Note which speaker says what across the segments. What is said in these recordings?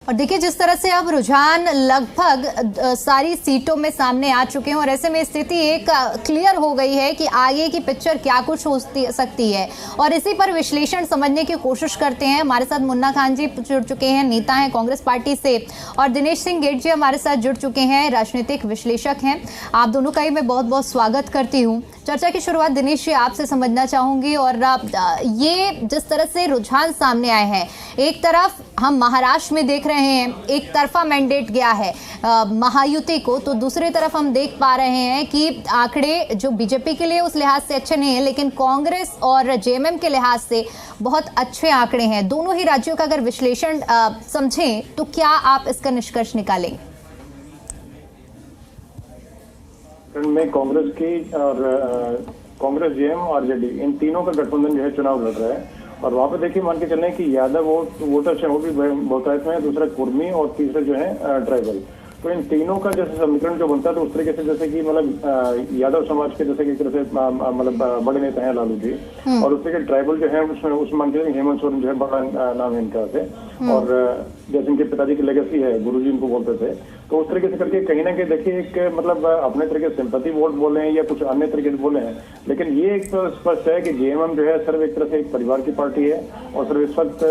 Speaker 1: और देखिए जिस तरह से अब रुझान लगभग सारी सीटों में सामने आ चुके हैं और ऐसे में स्थिति एक क्लियर हो गई है कि आगे की पिक्चर क्या कुछ हो सकती है और इसी पर विश्लेषण समझने की कोशिश करते हैं। हमारे साथ मुन्ना खान जी जुड़ चुके हैं, नेता हैं कांग्रेस पार्टी से, और दिनेश सिंह गेट जी हमारे साथ जुड़ चुके हैं, राजनीतिक विश्लेषक हैं। आप दोनों का ही मैं बहुत बहुत स्वागत करती हूँ। चर्चा की शुरुआत दिनेश जी आपसे समझना चाहूंगी। और ये जिस तरह से रुझान सामने आए हैं, एक तरफ हम महाराष्ट्र में देख रहे हैं एक तरफा मैंडेट गया है महायुति को, तो दूसरी तरफ हम देख पा रहे हैं कि आंकड़े जो बीजेपी के लिए उस लिहाज से अच्छे नहीं है, लेकिन कांग्रेस और जेएमएम के लिहाज से बहुत अच्छे आंकड़े हैं। दोनों ही राज्यों का अगर विश्लेषण समझें तो क्या आप इसका निष्कर्ष निकालेंगे?
Speaker 2: में कांग्रेस की और कांग्रेस, जेएम और जेडी, इन तीनों का गठबंधन जो है चुनाव लड़ रहा है। और वहां पे देखिए मान के चलें कि यादव वोटर्स है वो भी बहुतायत में है, दूसरा कुर्मी और तीसरा जो है ट्राइबल। तो इन तीनों का जैसे समीकरण जो बनता है तो उस तरीके से जैसे कि मतलब यादव समाज के जैसे कि एक तरह से मतलब बड़े नेता हैं लालू जी, और उस तरीके ट्राइबल जो है उसमें मान के हेमंत सोरेन जो है बड़ा नाम है इनका से, और जैसे इनके पिताजी की लेगेसी है, गुरुजी इनको बोलते थे। तो उस तरीके से करके कहीं ना कहीं देखिए एक मतलब अपने तरीके से सिंपैथी वोट बोले हैं या कुछ अन्य तरीके से बोले हैं, लेकिन ये एक तो स्पष्ट है कि जेएमएम जो है सिर्फ एक तरह से एक परिवार की पार्टी है और सिर्फ इस वक्त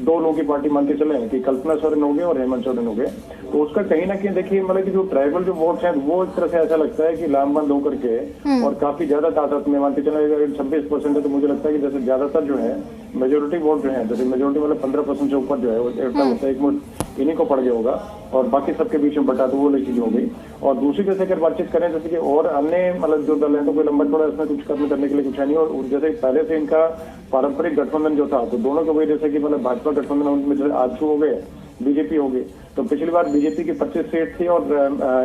Speaker 2: दो लोगों की पार्टी मान के चले कि कल्पना सोरेन हो गए और हेमंत सोरेन हो गए। तो उसका कहीं ना कहीं देखिए मतलब कि जो ट्राइबल जो वोट है वो एक तरह से ऐसा लगता है कि लामबंद होकर के और काफी ज्यादा तादाद में मान के चले 26% है, तो मुझे लगता है कि जैसे ज्यादातर जो है मेजोरिटी वोट जो है, जैसे मेजोरिटी मतलब 15% से ऊपर जो है वो एक मुठ इन्हीं को पड़ गया होगा और बाकी सबके बीच में बटा, तो वो चीज हो गई। और दूसरी जैसे अगर बातचीत करें जैसे कि और अन्य मतलब जो दल है तो कोई लंबा थोड़ा इसमें कुछ करने के लिए कुछ है नहीं। और जैसे पहले से इनका पारंपरिक गठबंधन जो था तो दोनों के वही जैसे कि मतलब भाजपा गठबंधन उनमें जैसे आजसू हो गए, बीजेपी हो गई। तो पिछली बार बीजेपी की 25 सीट थी और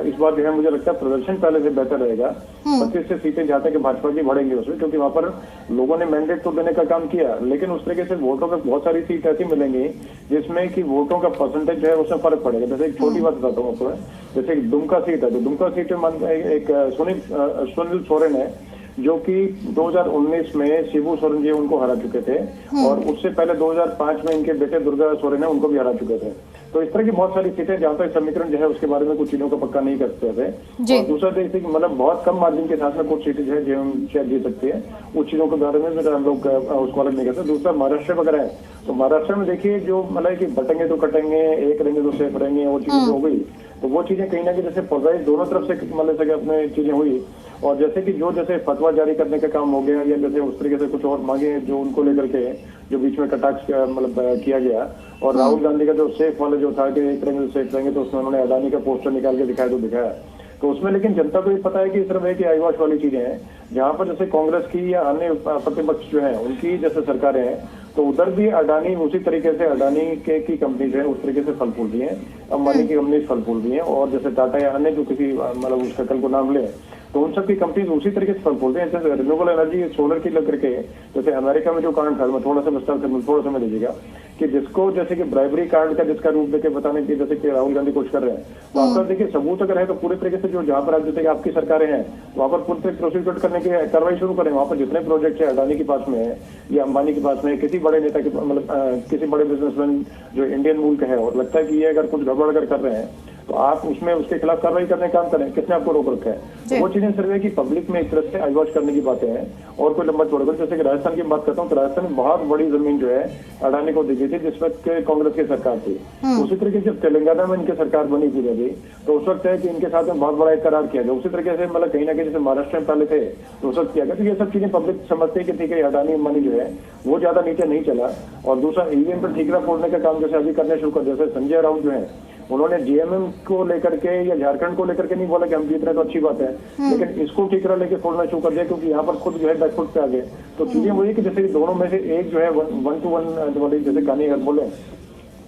Speaker 2: इस बार जो है मुझे लगता है प्रदर्शन पहले से बेहतर रहेगा। 25 से सीटें जहाँ तक भाजपा की बढ़ेंगी उसमें, क्योंकि वहां पर लोगों ने मैंडेट तो देने का काम किया, लेकिन उस तरीके से वोटों का बहुत सारी सीट ऐसी मिलेंगी जिसमें कि वोटों का परसेंटेज जो है उसमें फर्क पड़ेगा। जैसे एक छोटी बात बताता हूँ आपको, जैसे दुमका सीट है तो दुमका सीट में एक सुनील सोरेन है जो कि 2019 में शिबू सोरेन जी उनको हरा चुके थे और उससे पहले 2005 में इनके बेटे दुर्गा सोरेन है उनको भी हरा चुके थे। तो इस तरह की बहुत सारी सीटें जहां तक समीकरण जो है उसके बारे में कुछ चीजों का पक्का नहीं कर सकते थे। और दूसरा जैसे कि मतलब बहुत कम मार्जिन के साथ में कुछ सीटें जो है जो हम शायद जीत सकती है, उस चीजों के बारे में हम लोग उसको अलग नहीं करते। दूसरा महाराष्ट्र वगैरह है तो महाराष्ट्र में देखिए जो मतलब कि बटेंगे तो कटेंगे, एक रहेंगे तो सेफ रहेंगे, वो चीजें हो गई। तो वो चीजें कहीं ना कहीं जैसे पोलराइज दोनों तरफ से मतलब से अपने चीजें हुई। और जैसे कि जो जैसे फतवा जारी करने का काम हो गया या जैसे उस तरीके से कुछ और मांगे जो उनको लेकर के जो बीच में कटाक्ष मतलब किया गया, और राहुल गांधी का जो सेफ वाले जो था कि एक रहेंगे तो सेफ रहेंगे, तो उसमें उन्होंने अडानी का पोस्टर निकाल के दिखाया तो दिखाया। तो उसमें लेकिन जनता को ये पता है कि सिर्फ एक आईवॉश वाली चीजें हैं, जहां पर जैसे कांग्रेस की या अन्य प्रतिपक्ष जो है उनकी जैसे सरकारें हैं तो उधर भी अडानी उसी तरीके से अडानी की कंपनीज है उस तरीके से फल फूल रही है, अंबानी की कंपनीज फल फूल रही है, और जैसे टाटा या अन्य जो किसी मतलब उसका कल को नाम ले तो उन सब की कंपनीज उसी तरीके से फल फूलते हैं। जैसे रिन्यूएबल एनर्जी सोलर की लग करके जैसे अमेरिका में जो कांड था, मैं थोड़ा सा विस्तार से थोड़ा समय दीजिएगा कि जिसको जैसे कि ब्राइबरी कांड का जिसका रूप देके बताने की जैसे कि राहुल गांधी कोशिश कर रहे हैं, तो आपका देखिए सबूत अगर है तो पूरे तरीके से जो जहां पर आप जैसे कि आपकी सरकारें हैं वहां पर पूरे प्रोसिक्यूट करने की कार्रवाई शुरू करें। वहां पर जितने प्रोजेक्ट है अडानी के पास में है या अंबानी के पास में, किसी बड़े नेता के मतलब किसी बड़े बिजनेसमैन जो इंडियन मूल का है और लगता है कि ये अगर कुछ गड़बड़ अगर कर रहे हैं तो आप उसमें उसके खिलाफ कार्रवाई करने का काम करें। किसने आपको रोक रखा है? तो वो चीजें सिर्फ है कि पब्लिक में एक तरह से आईवॉश करने की बातें हैं और कोई लंबा छोड़कर। जैसे कि राजस्थान की बात करता हूँ तो राजस्थान में बहुत बड़ी जमीन जो है अडानी को दी गई थी जिस वक्त कांग्रेस की सरकार थी। उसी तरीके से तेलंगाना में इनकी सरकार बनी पूरी अभी, तो उस वक्त है कि इनके साथ में बहुत बड़ा एक करार किया गया। उसी तरीके से मतलब कहीं ना कहीं जैसे महाराष्ट्र में पहले थे तो उस वक्त किया गया। तो ये सब चीजें पब्लिक समझते हैं कि ठीक है अडानी अंबानी जो है वो ज्यादा नीचे नहीं चला। और दूसरा ईवीएम पर ठीकरा फोड़ने का काम जैसे अभी करने शुरू कर, जैसे संजय राउत जो है उन्होंने जेएमएम को लेकर के या झारखंड को लेकर के नहीं बोला कि हम जीत रहे तो अच्छी बात है, लेकिन इसको ठीकरा लेके फोड़ना शुरू कर दिया क्योंकि यहाँ पर खुद जो है बैकफुट पे आ गए। तो चीजें वही कि जैसे कि दोनों में से एक जो है 1-to-1 वाली जैसे कहानी अगर बोले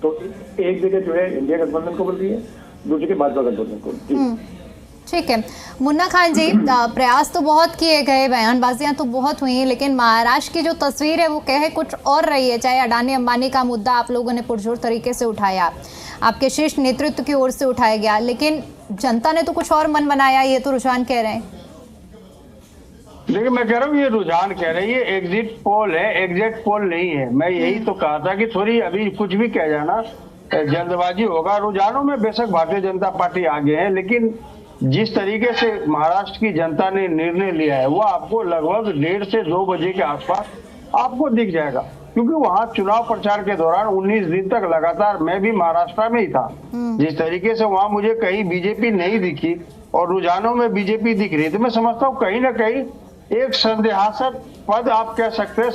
Speaker 2: तो एक जगह जो है इंडिया गठबंधन को बोल रही है, दूसरी जगह भाजपा गठबंधन को।
Speaker 1: ठीक है मुन्ना खान जी, प्रयास तो बहुत किए गए, बयानबाजियां तो बहुत हुई, लेकिन महाराष्ट्र की जो तस्वीर है वो कहे कुछ और रही है। चाहे अडानी अंबानी का मुद्दा आप लोगों ने पुरजोर तरीके से उठाया, आपके शीर्ष नेतृत्व की ओर से उठाया गया, लेकिन जनता ने तो कुछ और मन बनाया, ये तो रुझान कह रहे हैं।
Speaker 3: देखिए मैं कह रहा हूँ ये रुझान कह रही है, एग्जिट पोल है, एग्जिट पोल नहीं है। मैं यही तो कहा था कि थोड़ी अभी कुछ भी कह जाना जल्दबाजी होगा। रुझानों में बेशक भारतीय जनता पार्टी आगे है, लेकिन जिस तरीके से महाराष्ट्र की जनता ने निर्णय लिया है वो आपको लगभग 1:30 से 2 बजे के आसपास आपको दिख जाएगा, क्योंकि वहां चुनाव प्रचार के दौरान 19 दिन तक लगातार मैं भी महाराष्ट्र में ही था। जिस तरीके से वहां मुझे कहीं बीजेपी नहीं दिखी और रुझानों में बीजेपी दिख रही, तो मैं समझता हूँ कहीं ना कहीं एक संदेहास्पद पद आप कह सकते हैं,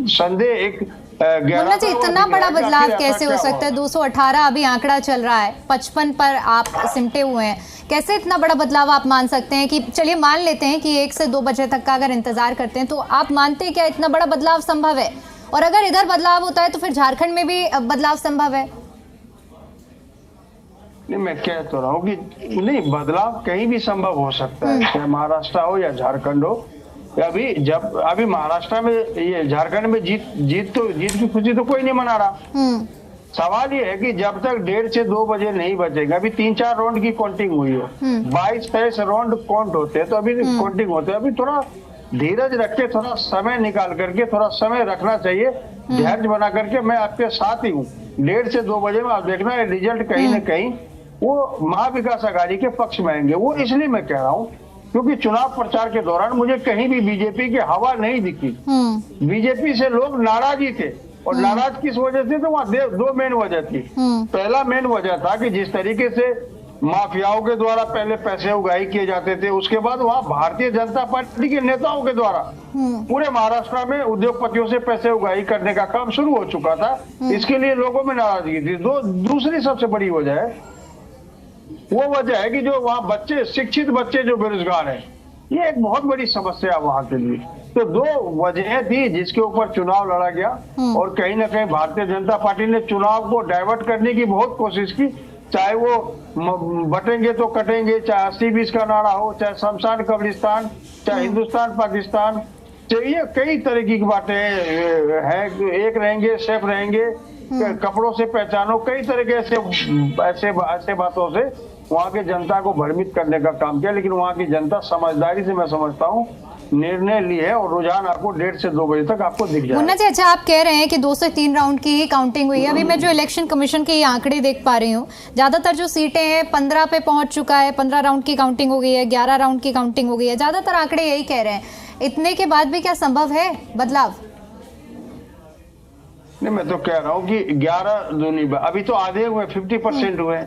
Speaker 3: संदेह एक
Speaker 1: मुन्ना जी, इतना बड़ा बदलाव कैसे हो सकता है? 218 अभी आंकड़ा चल रहा है, 55 पर आप सिमटे हुए हैं, कैसे इतना बड़ा बदलाव आप मान सकते हैं? कि चलिए मान लेते हैं कि 1 से 2 बजे तक का अगर इंतजार करते हैं, तो आप मानते हैं क्या इतना बड़ा बदलाव संभव है? और अगर इधर बदलाव होता है तो फिर झारखंड में भी बदलाव संभव है?
Speaker 3: नहीं, मैं कह तो रहा हूँ कि नहीं, बदलाव कहीं भी संभव हो सकता है, चाहे महाराष्ट्र हो या झारखंड हो। अभी महाराष्ट्र में, ये झारखंड में जीत की खुशी तो कोई नहीं मना रहा। सवाल ये है कि जब तक 1:30 से 2 बजे नहीं बचेगा, अभी 3-4 राउंड की काउंटिंग हुई हो, 22-23 राउंड काउंट होते हैं, तो अभी काउंटिंग होते हैं। अभी थोड़ा धीरज रख के, थोड़ा समय निकाल करके, थोड़ा समय रखना चाहिए, धैर्य बना करके। मैं आपके साथ ही हूँ। 1:30 से 2 बजे में आप देखना रिजल्ट कहीं न कहीं वो महाविकास आघाड़ी के पक्ष में आएंगे। वो इसलिए मैं कह रहा हूँ क्योंकि चुनाव प्रचार के दौरान मुझे कहीं भी बीजेपी की हवा नहीं दिखी। बीजेपी से लोग नाराज ही थे, और नाराज किस वजह से? तो वहाँ 2 मेन वजह थी। पहला मेन वजह था कि जिस तरीके से माफियाओं के द्वारा पहले पैसे उगाही किए जाते थे, उसके बाद वहाँ भारतीय जनता पार्टी के नेताओं के द्वारा पूरे महाराष्ट्र में उद्योगपतियों से पैसे उगाही करने का काम शुरू हो चुका था। इसके लिए लोगों में नाराजगी थी। दूसरी सबसे बड़ी वजह है, वो वजह है कि जो वहाँ बच्चे, शिक्षित बच्चे जो बेरोजगार हैं, ये एक बहुत बड़ी समस्या है वहाँ के लिए। तो 2 वजह थी जिसके ऊपर चुनाव लड़ा गया, और कहीं ना कहीं भारतीय जनता पार्टी ने चुनाव को डाइवर्ट करने की बहुत कोशिश की। चाहे वो बटेंगे तो कटेंगे, चाहे 80-20 का नारा हो, चाहे शमशान कब्रिस्तान, चाहे हिंदुस्तान पाकिस्तान, चाहिए कई तरह की बातें हैं। एक रहेंगे, सेफ रहेंगे, कपड़ों से पहचानो, कई तरह के ऐसे बातों से वहाँ के जनता को भ्रमित करने का काम किया। लेकिन वहाँ की जनता समझदारी से, मैं समझता हूँ, निर्णय लिए है, और रुझान आपको 1:30 से 2 बजे तक आपको दिख जाएगा।
Speaker 1: मुन्ना जी, अच्छा, आप कह रहे हैं कि 2 से 3 राउंड की ही काउंटिंग हुई है। अभी मैं जो इलेक्शन कमीशन के ये आंकड़े देख पा रही हूँ, ज्यादातर जो सीटें हैं 15 पे पहुंच चुका है, 15 राउंड की काउंटिंग हो गई है, 11 राउंड की काउंटिंग हो गई है, ज्यादातर आंकड़े यही कह रहे हैं। इतने के बाद भी क्या संभव है बदलाव?
Speaker 3: नहीं, मैं तो कह रहा हूँ कि 11 दूनी, अभी तो आधे हुए, 50% हुए,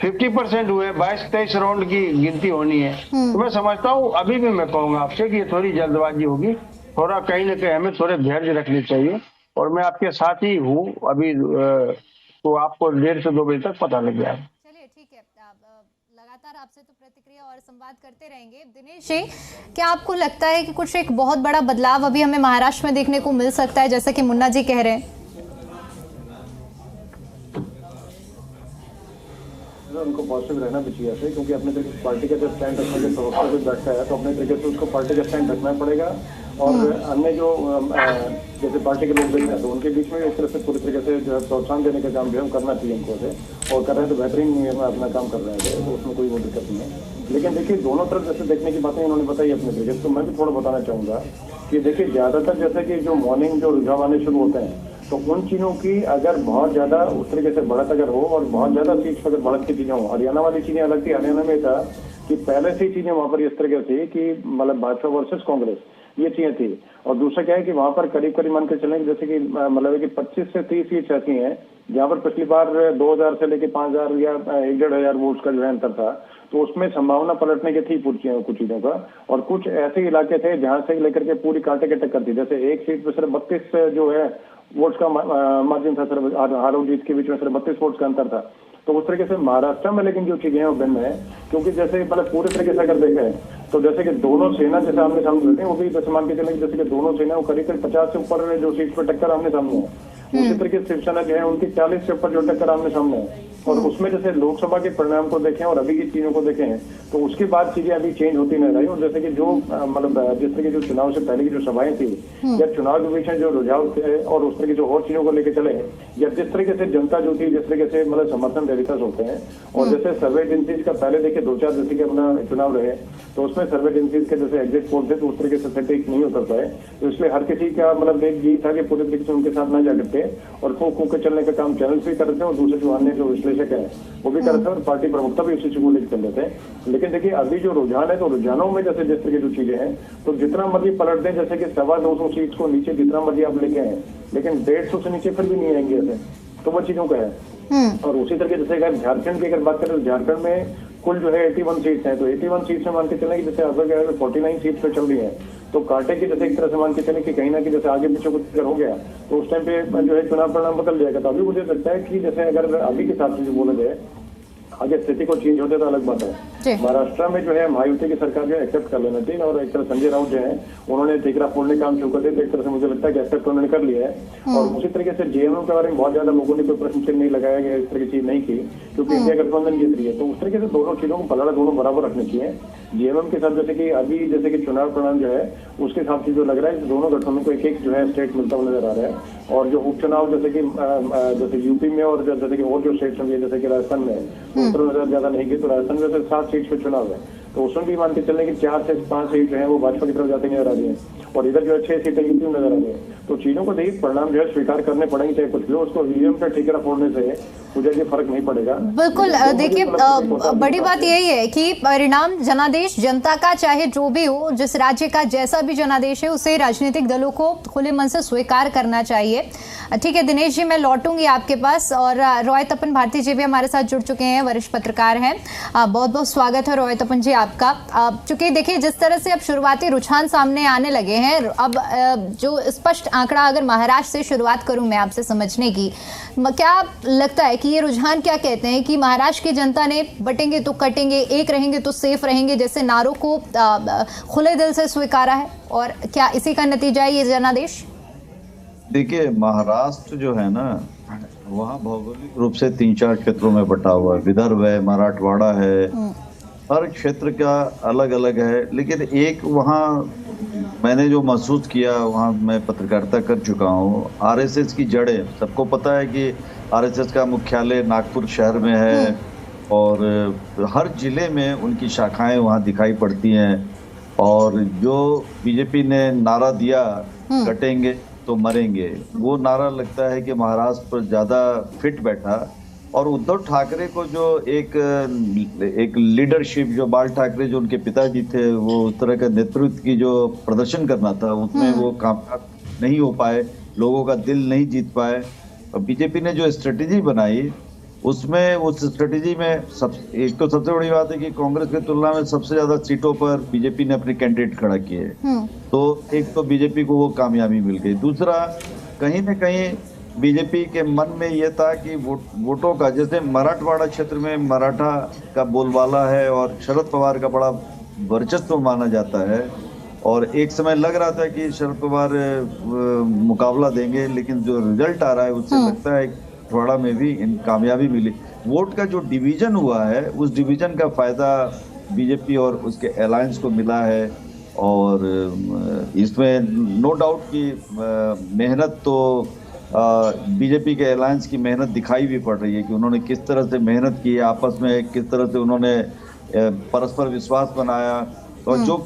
Speaker 3: 50% हुए, 22-23 राउंड की गिनती होनी है। तो मैं समझता हूँ, अभी भी मैं कहूंगा आपसे कि ये थोड़ी जल्दबाजी होगी, थोड़ा कहीं ना कहीं हमें थोड़े धैर्य रखने चाहिए, और मैं आपके साथ ही हूँ अभी। तो आपको 1:30 से 2 बजे तक पता लग जाएगा।
Speaker 1: चलिए, ठीक है, लगातार आपसे तो प्रतिक्रिया और संवाद करते रहेंगे। दिनेश जी, क्या आपको लगता है कि कुछ एक बहुत बड़ा बदलाव अभी हमें महाराष्ट्र में देखने को मिल सकता है, जैसा कि मुन्ना जी कह रहे हैं?
Speaker 2: उनको पॉजिटिव रहना भी चाहिए ऐसे, क्योंकि अपने तरीके से पार्टी का जब स्टैंड रखने के प्रवक्ता कोई बैठता है, तो अपने तरीके से उसको पार्टी का स्टैंड रखना पड़ेगा। और अन्य जो जैसे पार्टी के लोग बैठे हैं, तो उनके बीच में इस तरह से पूरी तरीके से जो है प्रोत्साहन देने का काम भी हम करना चाहिए इनको से, और कर रहे हैं तो बेहतरीन अपना काम कर रहे हैं, तो उसमें कोई वो दिक्कत नहीं है। लेकिन देखिए, दोनों तरफ जैसे देखने की बातें इन्होंने बताई अपने तरीके से, तो मैं भी थोड़ा बताना चाहूँगा कि देखिए, ज़्यादातर जैसे कि जो मॉर्निंग जो रुझान आने शुरू होते हैं, तो उन चीज़ों की अगर बहुत ज़्यादा उस तरीके से बढ़त अगर हो, और बहुत ज़्यादा सीट्स अगर बढ़त की चीज़ें हो, हरियाणा वाली चीज़ें अलग थी। हरियाणा में था कि पहले से ही चीज़ें वहाँ पर इस तरीके थी कि मतलब भाजपा वर्सेस कांग्रेस, ये चीज़ें थी। और दूसरा क्या है कि वहाँ पर करीब करीब मान के चलें, जैसे कि मतलब है कि 25 से 30 सीट्स ऐसी हैं जहाँ पर पिछली बार 2000 से लेकर 5000 या 1-1.5 वोट्स का जो है अंतर था, तो उसमें संभावना पलटने की थी कुछ चीज़ों का। और कुछ ऐसे इलाके थे जहाँ से लेकर के पूरी कांटे की टक्कर थी, जैसे एक सीट पर सिर्फ 32 जो है वोट्स का मार्जिन था, सिर्फ हार और जीत के बीच में सिर्फ 32 वोट्स का अंतर था। तो उस तरीके से महाराष्ट्र में लेकिन जो चीजें हैं वो भिन्न है, क्योंकि जैसे मतलब पूरे तरीके से अगर देखें तो जैसे कि दोनों सेना जैसे आमने सामने रहते हैं, वो भी जैसे मान के चलें जैसे कि दोनों सेना वो करीब 50 से ऊपर जो सीट पर टक्कर आमने सामने है। उसी तरीके से शिवसेना जो है उनकी 40 से ऊपर जो टक्कर आमने सामने है। और उसमें जैसे लोकसभा के परिणाम को देखें और अभी की चीजों को देखें तो उसके बाद चीजें अभी चेंज होती नजर आई। और जैसे कि जो मतलब जिस तरह की जो चुनाव से पहले की जो सभाएं थी या चुनाव के बीच में जो रुझाव थे और उस तरह की जो और चीजों को लेकर चले या जिस तरीके से जनता जो थी जिस तरीके से मतलब समर्थन डेलिटर्स होते हैं और जैसे सर्वे एजेंसीज का पहले देखिए 2-4 जैसे कि अपना चुनाव रहे तो उसमें सर्वे एजेंसीज के जैसे एग्जिट पोल थे तो उस तरीके से सटीक नहीं उतर पाए। तो इसलिए हर किसी का मतलब एक यही था कि पूरे तरीके से उनके साथ ना जा करते और फूक के चलने का काम चैनल भी करते हैं और दूसरे जो अन्य जो विश्लेषक है वो भी करते हैं और पार्टी प्रवक्ता भी उसी को लेकर चल देते हैं। लेकिन देखिए अभी जो रुझान है तो रुझानों में जैसे जिस तरह की जो चीजें हैं तो जितना मर्जी पलट दें जैसे कि 250 सीट को नीचे जितना मर्जी आप लेके आए लेकिन 150 से नीचे फिर भी नहीं आएंगे ऐसे, तो वो चीजों का है। और उसी तरीके जैसे अगर झारखंड की अगर बात करें तो झारखंड में कुल जो है 81 सीट्स हैं तो 81 सीट्स में मान के चलें कि जैसे अगर 49 सीट्स पे चल रही है तो कांटे की जैसे एक तरह से मान के चलें कि कहीं ना कहीं जैसे आगे पीछे कुछ अगर हो गया तो उस टाइम पे जो है चुनाव परिणाम बदल जाएगा। तो अभी मुझे लगता है कि जैसे अगर अभी के हिसाब से जो बोला जाए आगे स्थिति को चेंज होते तो अलग बात है। महाराष्ट्र में जो है महायुति की सरकार जो एक्सेप्ट कर लेना चाहिए और एक तरह संजय राउत जो है उन्होंने ठेकरा फोड़ने काम शुरू कर दिया तो एक तरह से मुझे लगता है कि एक्सेप्ट उन्होंने कर लिया है। और उसी तरीके से जेएमएम के बारे में बहुत ज्यादा लोगों ने कोई प्रश्न चिन्ह नहीं लगाया गया, इस तरह की चीज नहीं की क्योंकि इंडिया गठबंधन जीत रही है। तो उस तरीके से दोनों चीजों को पलड़ा दोनों बराबर रखने चाहिए। जेएमएम के साथ जैसे कि अभी जैसे कि चुनाव परिणाम जो है उसके हिसाब से जो लग रहा है दोनों गठबंधन को एक जो है स्टेट मिलता हुआ नजर आ रहा है। और जो उपचुनाव जैसे कि जैसे यूपी में और जैसे कि और जो स्टेट्स में जैसे कि राजस्थान में उत्तर नजर ज्यादा नहीं गई तो राजस्थान में से 7 सीट पे चुनाव है तो उसमें भी मान के चलने की 4 से 5 सीट जो है वो भाजपा की तरफ जाते नजर आ रही है और इधर जो है 6 सीटें यूपी में नजर आ रही है। तो चीजों को देखिए परिणाम जो है स्वीकार करने पड़ेंगे चाहे कुछ भी हो, उसको ईवीएम का ठेकेरा फोड़ने से मुझे ये फर्क नहीं पड़ेगा।
Speaker 1: बिल्कुल देखिए बड़ी बात यही है कि परिणाम जनादेश जनता का चाहे जो भी हो जिस राज्य का जैसा भी जनादेश है उसे राजनीतिक दलों को खुले मन से स्वीकार करना चाहिए। ठीक है दिनेश जी मैं लौटूंगी आपके पास और रॉय तपन भारती जी भी हमारे साथ जुड़ चुके हैं, वरिष्ठ पत्रकार हैं। बहुत बहुत स्वागत है रॉय तपन जी आपका। चूंकि देखिए जिस तरह से अब शुरुआती रुझान सामने आने लगे हैं अब जो स्पष्ट आंकड़ा अगर महाराष्ट्र से शुरुआत करूं मैं आपसे समझने की, क्या लगता है कि ये रुझान क्या कहते हैं कि महाराष्ट्र की जनता ने बटेंगे तो कटेंगे, एक रहेंगे तो सेफ रहेंगे जैसे नारों को खुले दिल से स्वीकारा है और क्या इसी का नतीजा है ये जनादेश?
Speaker 4: देखिए महाराष्ट्र जो है ना वहाँ भौगोलिक रूप से 3-4 क्षेत्रों में बटा हुआ है। विदर्भ है, मराठवाड़ा है, हर क्षेत्र का अलग अलग है। लेकिन एक वहाँ मैंने जो महसूस किया, वहाँ मैं पत्रकारिता कर चुका हूँ, आरएसएस की जड़ें सबको पता है कि आरएसएस का मुख्यालय नागपुर शहर में है और हर जिले में उनकी शाखाएं वहाँ दिखाई पड़ती हैं। और जो बीजेपी ने नारा दिया कटेंगे तो मरेंगे, वो नारा लगता है कि महाराष्ट्र पर ज्यादा फिट बैठा। और उद्धव ठाकरे को जो एक लीडरशिप, जो बाल ठाकरे जो उनके पिताजी थे, वो उस तरह का नेतृत्व की जो प्रदर्शन करना था उसमें वो कामयाब नहीं हो पाए, लोगों का दिल नहीं जीत पाए। और बीजेपी ने जो स्ट्रेटेजी बनाई उसमें उस स्ट्रेटेजी में एक तो सबसे बड़ी बात है कि कांग्रेस की तुलना में सबसे ज्यादा सीटों पर बीजेपी ने अपने कैंडिडेट खड़ा किए। तो एक तो बीजेपी को वो कामयाबी मिल गई। दूसरा कहीं न कहीं बीजेपी के मन में ये था कि वोटों का, जैसे मराठवाड़ा क्षेत्र में मराठा का बोलबाला है और शरद पवार का बड़ा वर्चस्व माना जाता है और एक समय लग रहा था कि शरद पवार मुकाबला देंगे, लेकिन जो रिजल्ट आ रहा है उससे लगता है मराठवाड़ा में भी इन कामयाबी मिली। वोट का जो डिवीजन हुआ है उस डिवीजन का फायदा बीजेपी और उसके अलायंस को मिला है। और इसमें नो डाउट कि मेहनत तो बीजेपी के अलायंस की मेहनत दिखाई भी पड़ रही है कि उन्होंने किस तरह से मेहनत की, आपस में किस तरह से उन्होंने परस्पर विश्वास बनाया और जो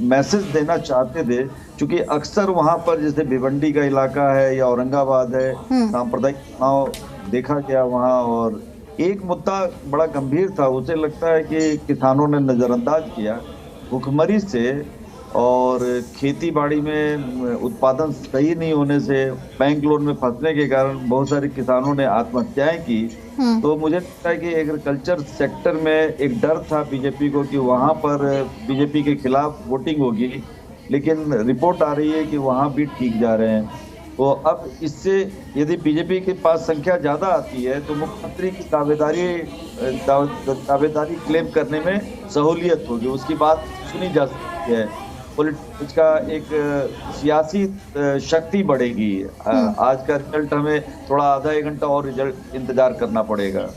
Speaker 4: मैसेज देना चाहते थे। क्योंकि अक्सर वहां पर जैसे भिवंडी का इलाका है या औरंगाबाद है, सांप्रदायिक तनाव देखा गया वहां और एक मुद्दा बड़ा गंभीर था, उसे लगता है कि किसानों ने नजरअंदाज किया भुखमरी से और खेती बाड़ी में उत्पादन सही नहीं होने से, बैंक लोन में फंसने के कारण बहुत सारे किसानों ने आत्महत्याएं की। तो मुझे लगता है कि एग्रीकल्चर सेक्टर में एक डर था बीजेपी को कि वहां पर बीजेपी के खिलाफ वोटिंग होगी, लेकिन रिपोर्ट आ रही है कि वहां भी ठीक जा रहे हैं। तो अब इससे यदि बीजेपी के पास संख्या ज्यादा आती है तो मुख्यमंत्री की दावेदारी क्लेम करने में सहूलियत होगी, उसकी बात सुनी जा सकती है। इसका एक सियासी शक्ति बढ़ेगी। आज का रिजल्ट हमें थोड़ा आधा एक घंटा और रिजल्ट इंतजार करना पड़ेगा।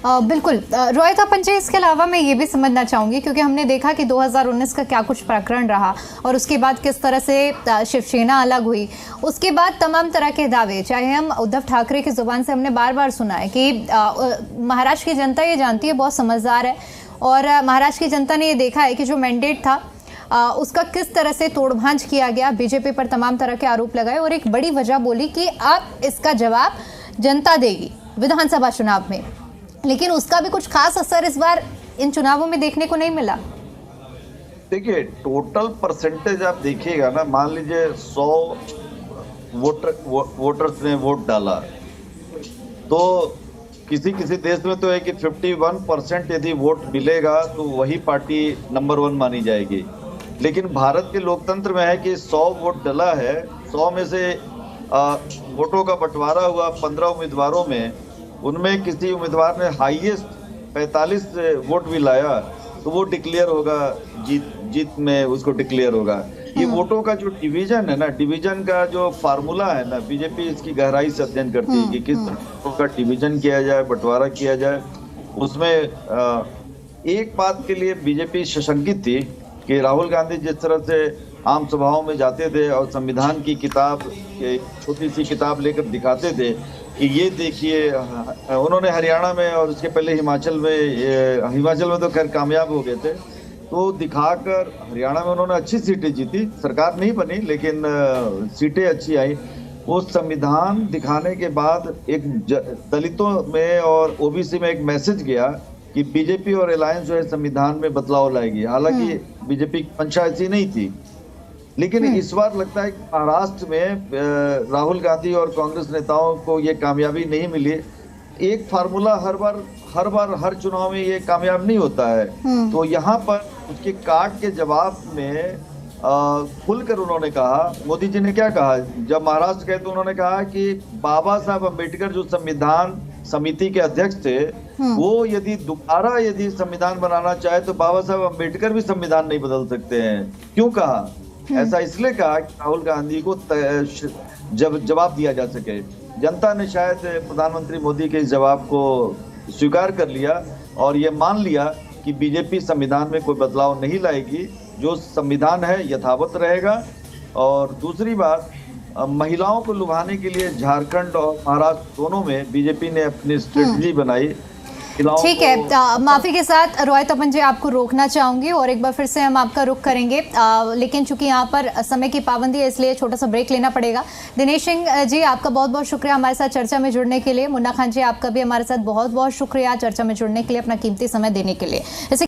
Speaker 1: बिल्कुल रोहित पंजे, इसके अलावा मैं ये भी समझना चाहूंगी, क्योंकि हमने देखा कि 2019 का क्या कुछ प्रकरण रहा और उसके बाद किस तरह से शिवसेना अलग हुई। उसके बाद तमाम तरह के दावे, चाहे हम उद्धव ठाकरे की जुबान से हमने बार बार सुना है कि महाराष्ट्र की जनता ये जानती है, बहुत समझदार है, और महाराष्ट्र की जनता ने ये देखा है कि जो मैंडेट था उसका किस तरह से तोड़भांज किया गया। बीजेपी पर तमाम तरह के आरोप लगाए और एक बड़ी वजह बोली कि अब इसका जवाब जनता देगी विधानसभा चुनाव में, लेकिन उसका भी कुछ खास असर इस बार इन चुनावों में देखने को नहीं मिला।
Speaker 4: देखिए, टोटल परसेंटेज आप देखिएगा ना, मान लीजिए 100 वोटर्स ने वोट डाला, तो किसी किसी देश में तो है कि 51% यदि वोट मिलेगा तो वही पार्टी नंबर 1 मानी जाएगी। लेकिन भारत के लोकतंत्र में है कि 100 वोट डला है, 100 में से वोटों का बंटवारा हुआ 15 उम्मीदवारों में, उनमें किसी उम्मीदवार ने हाईएस्ट 45 वोट भी लाया तो वो डिक्लेयर होगा, जीत में उसको डिक्लेयर होगा। ये वोटों का जो डिवीजन है ना, डिवीजन का जो फार्मूला है ना, बीजेपी इसकी गहराई से अध्ययन करती है कि किस तरह का डिवीजन किया जाए, बंटवारा किया जाए। उसमें एक बात के लिए बीजेपी सशंकित थी कि राहुल गांधी जिस तरह से आम सभाओं में जाते थे और संविधान की किताब, छोटी सी किताब लेकर दिखाते थे कि ये देखिए, उन्होंने हरियाणा में और उसके पहले हिमाचल में तो खैर कामयाब हो गए थे, तो दिखाकर हरियाणा में उन्होंने अच्छी सीटें जीती, सरकार नहीं बनी लेकिन सीटें अच्छी आई। वो संविधान दिखाने के बाद एक दलितों में और ओबीसी में एक मैसेज गया कि बीजेपी और अलायंस जो है संविधान में बदलाव लाएगी। हालांकि बीजेपी की मंशा ऐसी नहीं थी, लेकिन इस बार लगता है कि महाराष्ट्र में राहुल गांधी और कांग्रेस नेताओं को ये कामयाबी नहीं मिली। एक फार्मूला हर चुनाव में ये कामयाब नहीं होता है, तो यहाँ पर उसके काट के जवाब में खुलकर उन्होंने कहा, मोदी जी ने क्या कहा जब महाराष्ट्र गए, तो उन्होंने कहा कि बाबा साहब अम्बेडकर जो संविधान समिति के अध्यक्ष थे, वो यदि दोबारा संविधान बनाना चाहे तो बाबा साहब अम्बेडकर भी संविधान नहीं बदल सकते हैं। क्यों कहा ऐसा? इसलिए कहा कि राहुल गांधी को जवाब दिया जा सके। जनता ने शायद प्रधानमंत्री मोदी के इस जवाब को स्वीकार कर लिया और ये मान लिया कि बीजेपी संविधान में कोई बदलाव नहीं लाएगी, जो संविधान है यथावत रहेगा। और दूसरी बात, महिलाओं को लुभाने के लिए झारखंड और महाराष्ट्र दोनों में बीजेपी ने अपनी स्ट्रेटजी बनाई।
Speaker 1: ठीक है, माफी के साथ रोहित पंजे आपको रोकना चाहूंगी और एक बार फिर से हम आपका रुख करेंगे, लेकिन चूंकि यहाँ पर समय की पाबंदी है इसलिए छोटा सा ब्रेक लेना पड़ेगा। दिनेश सिंह जी, आपका बहुत बहुत शुक्रिया हमारे साथ चर्चा में जुड़ने के लिए। मुन्ना खान जी, आपका भी हमारे साथ बहुत बहुत शुक्रिया चर्चा में जुड़ने के लिए, अपना कीमती समय देने के लिए।